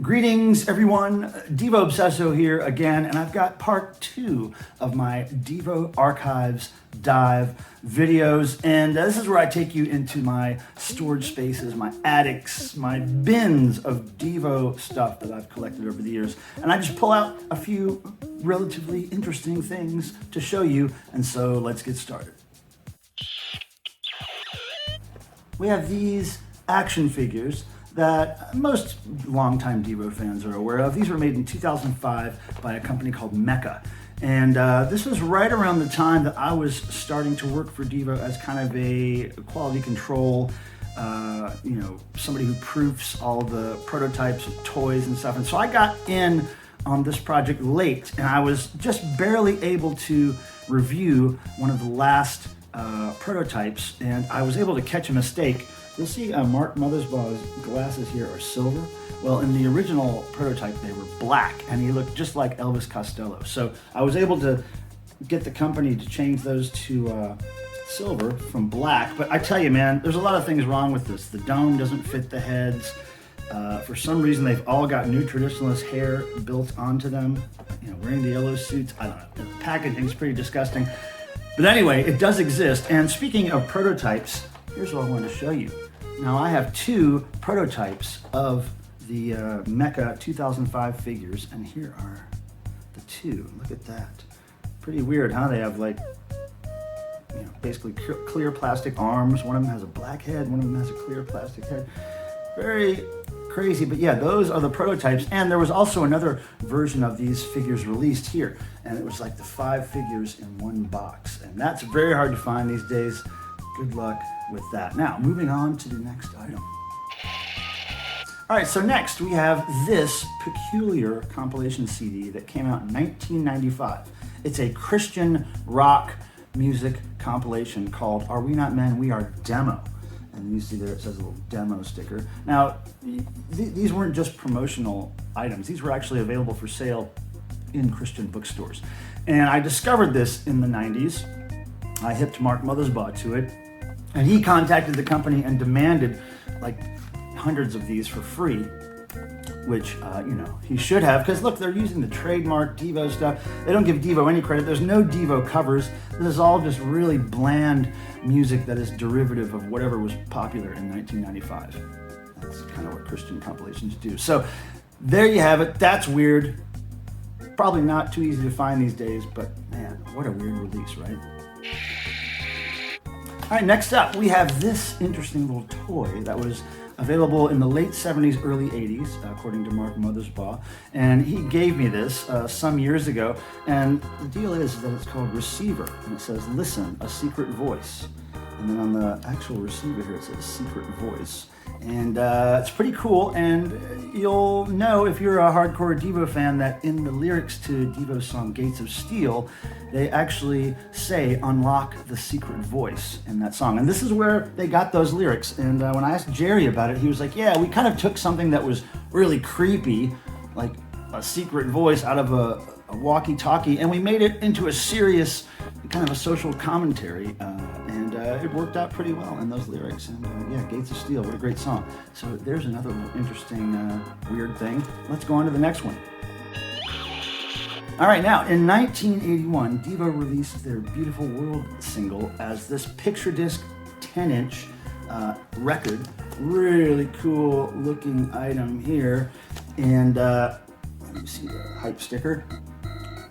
Greetings everyone, Devo-Obsesso here again, and I've got part 2 of my Devo Archives dive videos, and this is where I take you into my storage spaces, my attics, my bins of Devo stuff that I've collected over the years, and I just pull out a few relatively interesting things to show you, and so let's get started. We have these action figures that most longtime Devo fans are aware of. These were made in 2005 by a company called Mecha. And this was right around the time that I was starting to work for Devo as kind of a quality control, somebody who proofs all the prototypes of toys and stuff. And so I got in on this project late, and I was just barely able to review one of the last prototypes, and I was able to catch a mistake. You'll see Mark Mothersbaugh's glasses here are silver. Well, in the original prototype, they were black, and he looked just like Elvis Costello. So I was able to get the company to change those to silver from black. But I tell you, man, there's a lot of things wrong with this. The dome doesn't fit the heads. For some reason, they've all got new traditionalist hair built onto them. Wearing the yellow suits. I don't know. The packaging's pretty disgusting. But anyway, it does exist. And speaking of prototypes, here's what I want to show you. Now I have 2 prototypes of the Mecha 2005 figures, and here are the 2. Look at that. Pretty weird, huh? They have basically clear plastic arms. One of them has a black head, one of them has a clear plastic head. Very crazy, but yeah, those are the prototypes. And there was also another version of these figures released here, and it was like the 5 figures in one box, and that's very hard to find these days. Good luck with that. Now, moving on to the next item. All right, so next we have this peculiar compilation CD that came out in 1995. It's a Christian rock music compilation called Are We Not Men, We Are Demo. And you see there it says a little demo sticker. Now, these weren't just promotional items. These were actually available for sale in Christian bookstores. And I discovered this in the 90s. I hipped Mark Mothersbaugh to it, and he contacted the company and demanded like hundreds of these for free, which, he should have, because look, they're using the trademark Devo stuff. They don't give Devo any credit. There's no Devo covers. This is all just really bland music that is derivative of whatever was popular in 1995. That's kind of what Christian compilations do. So there you have it. That's weird. Probably not too easy to find these days, but man, what a weird release, right? All right, next up, we have this interesting little toy that was available in the late 70s, early 80s, according to Mark Mothersbaugh. And he gave me this some years ago. And the deal is that it's called Receiver. And it says, listen, a secret voice. And then on the actual receiver here, it says secret voice. And it's pretty cool, and you'll know if you're a hardcore Devo fan that in the lyrics to Devo's song Gates of Steel, they actually say unlock the secret voice in that song. And this is where they got those lyrics. And when I asked Jerry about it, he was like, yeah, we kind of took something that was really creepy, like a secret voice out of a walkie-talkie, and we made it into a serious kind of a social commentary, and it worked out pretty well in those lyrics. And yeah, Gates of Steel, what a great song. So there's another little interesting weird thing. Let's go on to the next one. All right, now in 1981, Devo released their Beautiful World single as this picture disc 10-inch record. Really cool looking item here, and let me see the hype sticker.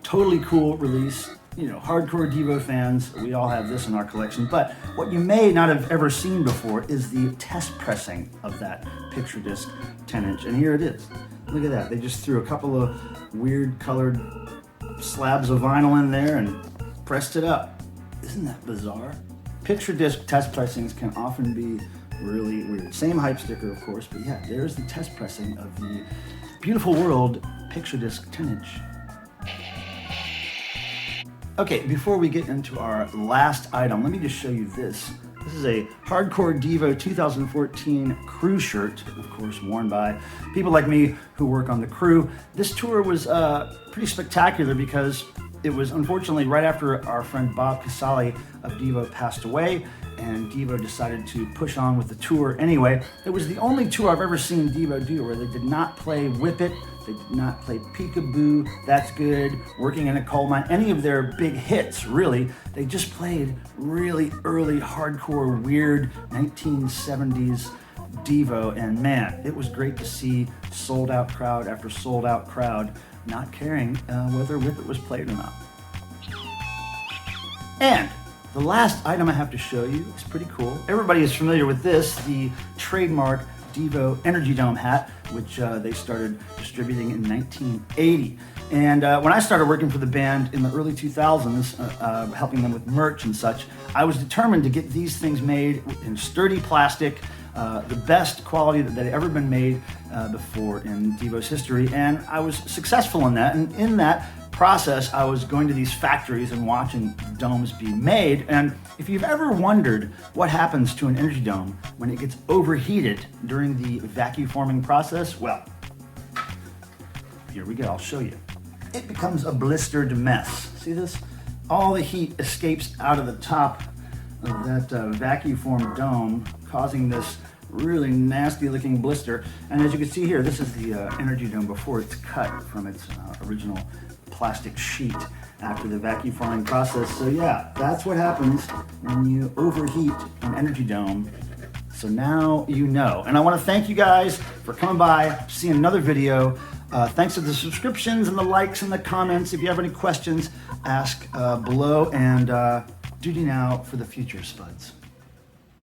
Totally cool release. Hardcore Devo fans, we all have this in our collection, but what you may not have ever seen before is the test pressing of that picture disc 10-inch, and here it is. Look at that. They just threw a couple of weird colored slabs of vinyl in there and pressed it up. Isn't that bizarre? Picture disc test pressings can often be really weird. Same hype sticker, of course, but yeah, there's the test pressing of the Beautiful World picture disc 10-inch. Okay, before we get into our last item, let me just show you this. This is a Hardcore Devo 2014 crew shirt, of course, worn by people like me who work on the crew. This tour was pretty spectacular because it was unfortunately right after our friend Bob Casale of Devo passed away, and Devo decided to push on with the tour anyway. It was the only tour I've ever seen Devo do where they did not play Whip It, they did not play Peekaboo, That's Good, Working in a Coal Mine, any of their big hits, really. They just played really early, hardcore, weird 1970s Devo, and man, it was great to see sold out crowd after sold out crowd not caring whether Whip It was played or not. And the last item I have to show you is pretty cool. Everybody is familiar with this, the trademark Devo Energy Dome hat, which they started distributing in 1980. And when I started working for the band in the early 2000s, helping them with merch and such, I was determined to get these things made in sturdy plastic, the best quality that had ever been made before in Devo's history. And I was successful in that. And in that process, I was going to these factories and watching domes be made. And if you've ever wondered what happens to an energy dome when it gets overheated during the vacuum forming process, well, here we go, I'll show you. It becomes a blistered mess. See this? All the heat escapes out of the top of that vacuum formed dome, causing this really nasty looking blister. And as you can see here, this is the energy dome before it's cut from its original plastic sheet after the vacuum forming process. So yeah, that's what happens when you overheat an energy dome. So now you know. And I want to thank you guys for coming by, seeing another video. Thanks for the subscriptions and the likes and the comments. If you have any questions, ask below, and duty now for the future, Spuds.